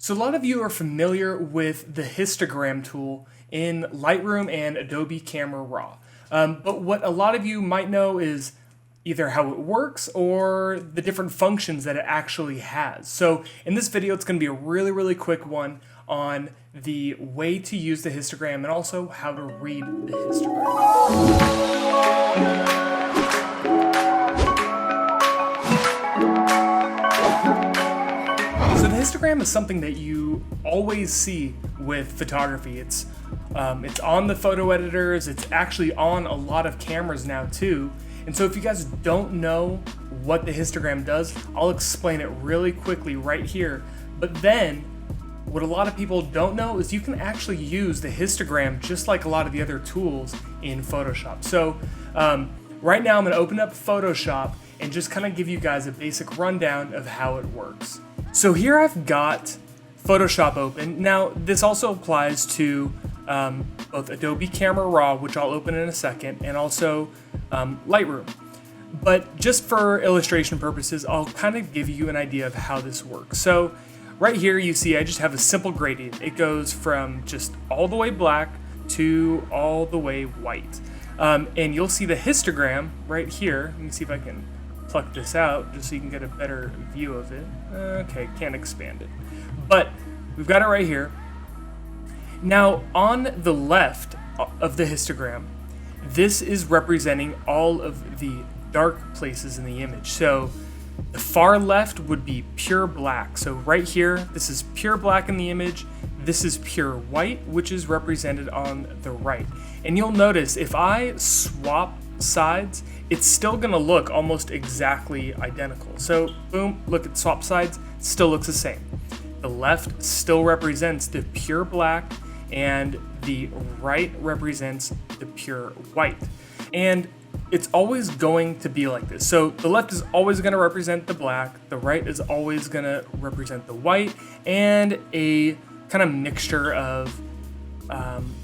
So a lot of you are familiar with the histogram tool in Lightroom and Adobe Camera Raw. But what a lot of you might know is either how it works or the different functions that it actually has. So in this video, it's going to be a really quick one on the way to use the histogram and also how to read the histogram. So the histogram is something that you always see with photography. It's on the photo editors, it's actually on a lot of cameras now too. And so if you guys don't know what the histogram does, I'll explain it really quickly right here. But then, what a lot of people don't know is you can actually use the histogram just like a lot of the other tools in Photoshop. So right now I'm gonna open up Photoshop and just kind of give you guys a basic rundown of how it works. So here I've got Photoshop open. Now this also applies to both Adobe Camera Raw, which I'll open in a second, and also Lightroom. But just for illustration purposes, I'll kind of give you an idea of how this works. So right here you see I just have a simple gradient. It goes from just all the way black to all the way white. And you'll see the histogram right here. Let me see if I can pluck this out just so you can get a better view of it. Okay, can't expand it. But we've got it right here. Now on the left of the histogram, this is representing all of the dark places in the image. So the far left would be pure black. So right here, this is pure black in the image. This is pure white, which is represented on the right. And you'll notice if I swap sides, it's still gonna look almost exactly identical. So boom, look at swap sides, still looks the same. The left still represents the pure black and the right represents the pure white. And it's always going to be like this. So the left is always gonna represent the black, the right is always gonna represent the white, and a kind of mixture of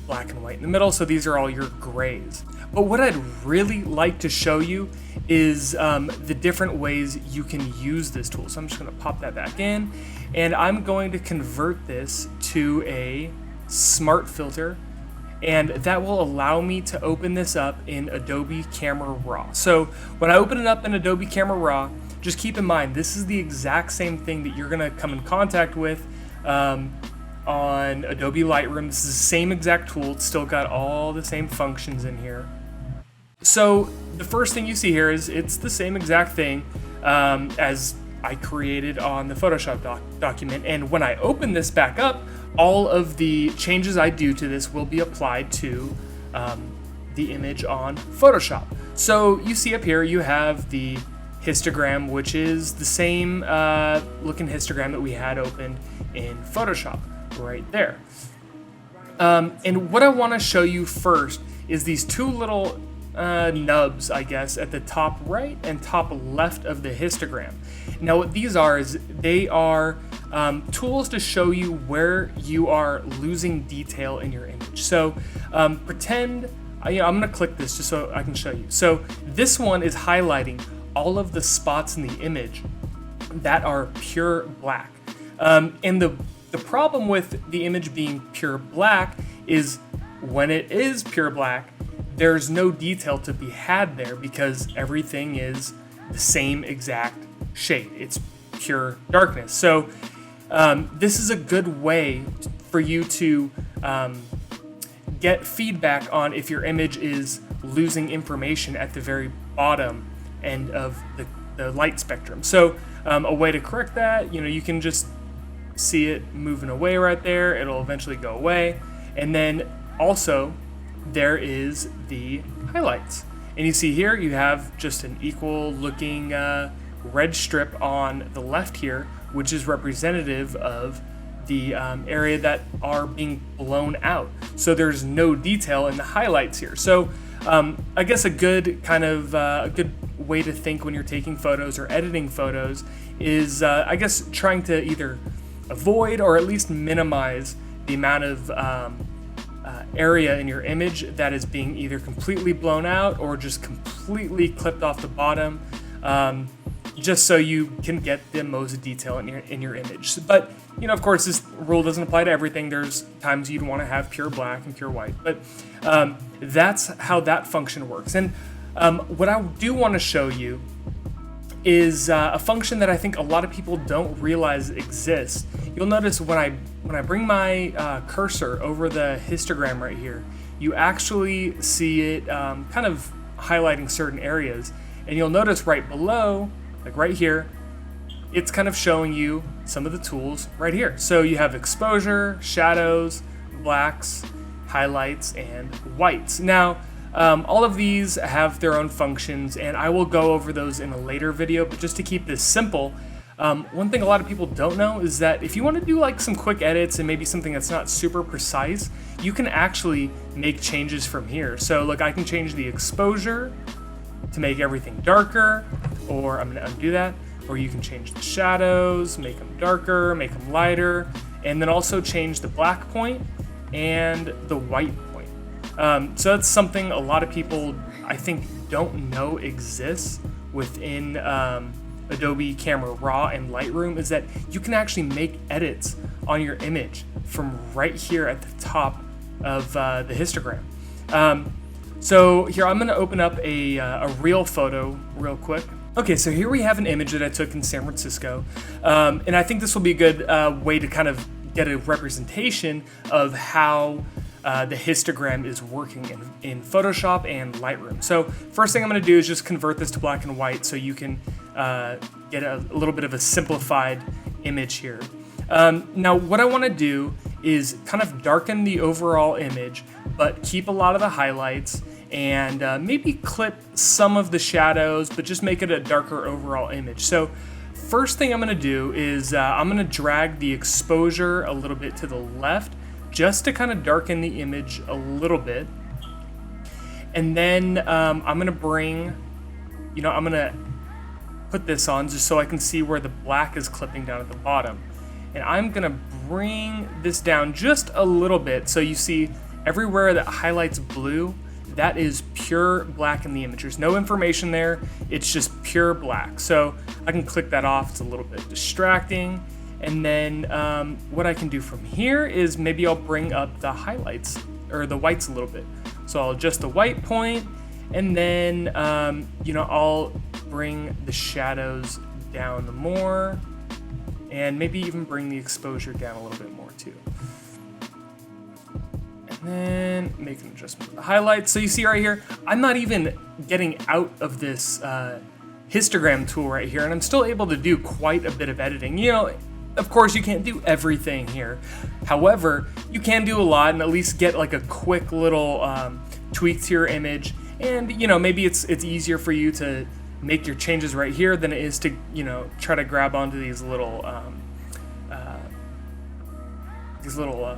black and white in the middle. So these are all your grays. But what I'd really like to show you is the different ways you can use this tool. So I'm just gonna pop that back in, and I'm going to convert this to a smart filter, and that will allow me to open this up in Adobe Camera Raw. So when I open it up in Adobe Camera Raw, just keep in mind, this is the exact same thing that you're gonna come in contact with on Adobe Lightroom. This is the same exact tool. It's still got all the same functions in here. So the first thing you see here is it's the same exact thing as I created on the Photoshop document. And when I open this back up, all of the changes I do to this will be applied to the image on Photoshop. So you see up here, you have the histogram, which is the same looking histogram that we had opened in Photoshop right there. And what I want to show you first is these two little nubs, I guess, at the top right and top left of the histogram. Now what these are is they are tools to show you where you are losing detail in your image. So pretend, I'm gonna click this just so I can show you. So this one is highlighting all of the spots in the image that are pure black. And the problem with the image being pure black is when it is pure black, there's no detail to be had there because everything is the same exact shade. It's pure darkness. So this is a good way for you to get feedback on if your image is losing information at the very bottom end of the light spectrum. So a way to correct that, you can just see it moving away right there. It'll eventually go away. And then also there is the highlights. And you see here you have just an equal looking red strip on the left here, which is representative of the area that are being blown out. So there's no detail in the highlights here. So I guess a good kind of a good way to think when you're taking photos or editing photos is I guess trying to either avoid or at least minimize the amount of area in your image that is being either completely blown out or just completely clipped off the bottom. just so you can get the most detail in your image. But of course, this rule doesn't apply to everything. There's times you'd want to have pure black and pure white, but that's how that function works. And what I do want to show you is a function that I think a lot of people don't realize exists. You'll notice when I bring my cursor over the histogram right here, you actually see it kind of highlighting certain areas. And you'll notice right below, like right here, it's kind of showing you some of the tools right here. So you have exposure, shadows, blacks, highlights, and whites. Now, all of these have their own functions, and I will go over those in a later video, but just to keep this simple, one thing a lot of people don't know is that if you want to do like some quick edits and maybe something that's not super precise, you can actually make changes from here. So look, I can change the exposure to make everything darker, or I'm going to undo that, or you can change the shadows, make them darker, make them lighter, and then also change the black point and the white point. So that's something a lot of people, I think, don't know exists within Adobe Camera Raw and Lightroom, is that you can actually make edits on your image from right here at the top of the histogram. So here, I'm gonna open up a real photo real quick. Okay, so here we have an image that I took in San Francisco, and I think this will be a good way to kind of get a representation of how the histogram is working in Photoshop and Lightroom. So first thing I'm going to do is just convert this to black and white so you can get a little bit of a simplified image here. Now what I want to do is kind of darken the overall image, but keep a lot of the highlights and maybe clip some of the shadows, but just make it a darker overall image. So first thing I'm going to do is I'm going to drag the exposure a little bit to the left just to kind of darken the image a little bit. And then I'm going to bring, I'm going to put this on just so I can see where the black is clipping down at the bottom. And I'm going to bring this down just a little bit so you see everywhere that highlights blue, that is pure black in the image. There's no information there, it's just pure black. So I can click that off, it's a little bit distracting. And then what I can do from here is maybe I'll bring up the highlights or the whites a little bit. So I'll adjust the white point, and then I'll bring the shadows down more, and maybe even bring the exposure down a little bit more too. And then make an adjustment to the highlights. So you see right here, I'm not even getting out of this histogram tool right here, and I'm still able to do quite a bit of editing. Of course, you can't do everything here. However, you can do a lot and at least get like a quick little tweak to your image. And maybe it's easier for you to make your changes right here than it is to try to grab onto these little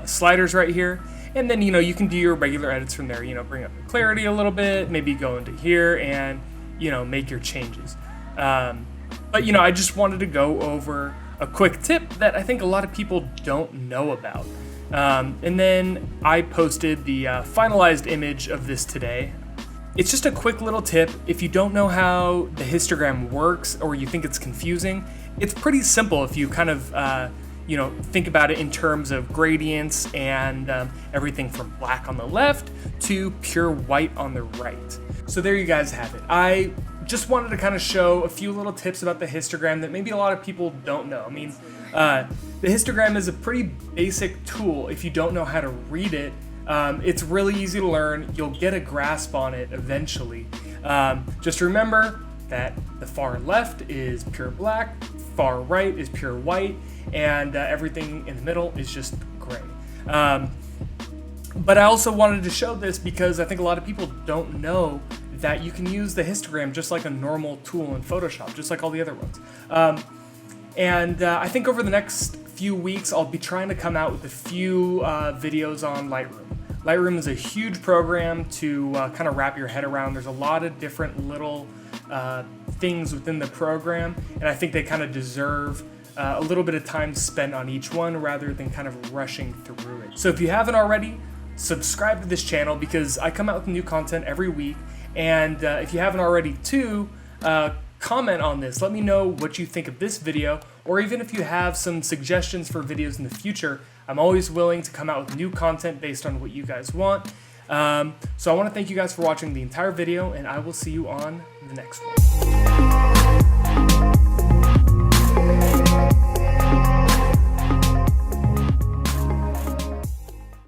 sliders right here. And then you can do your regular edits from there. Bring up the clarity a little bit, maybe go into here and make your changes. But I just wanted to go over a quick tip that I think a lot of people don't know about. And then I posted the finalized image of this today. It's just a quick little tip. If you don't know how the histogram works or you think it's confusing, it's pretty simple if you kind of think about it in terms of gradients and everything from black on the left to pure white on the right. So there you guys have it. I just wanted to kind of show a few little tips about the histogram that maybe a lot of people don't know. I mean, the histogram is a pretty basic tool. If you don't know how to read it, it's really easy to learn. You'll get a grasp on it eventually. Just remember that the far left is pure black, far right is pure white, and everything in the middle is just gray. But I also wanted to show this because I think a lot of people don't know that you can use the histogram just like a normal tool in Photoshop, just like all the other ones. I think over the next few weeks, I'll be trying to come out with a few videos on Lightroom. Lightroom is a huge program to kind of wrap your head around. There's a lot of different little things within the program, and I think they kind of deserve a little bit of time spent on each one rather than kind of rushing through it. So if you haven't already, subscribe to this channel because I come out with new content every week. And if you haven't already too, comment on this. Let me know what you think of this video, or even if you have some suggestions for videos in the future. I'm always willing to come out with new content based on what you guys want. So I want to thank you guys for watching the entire video, and I will see you on the next one.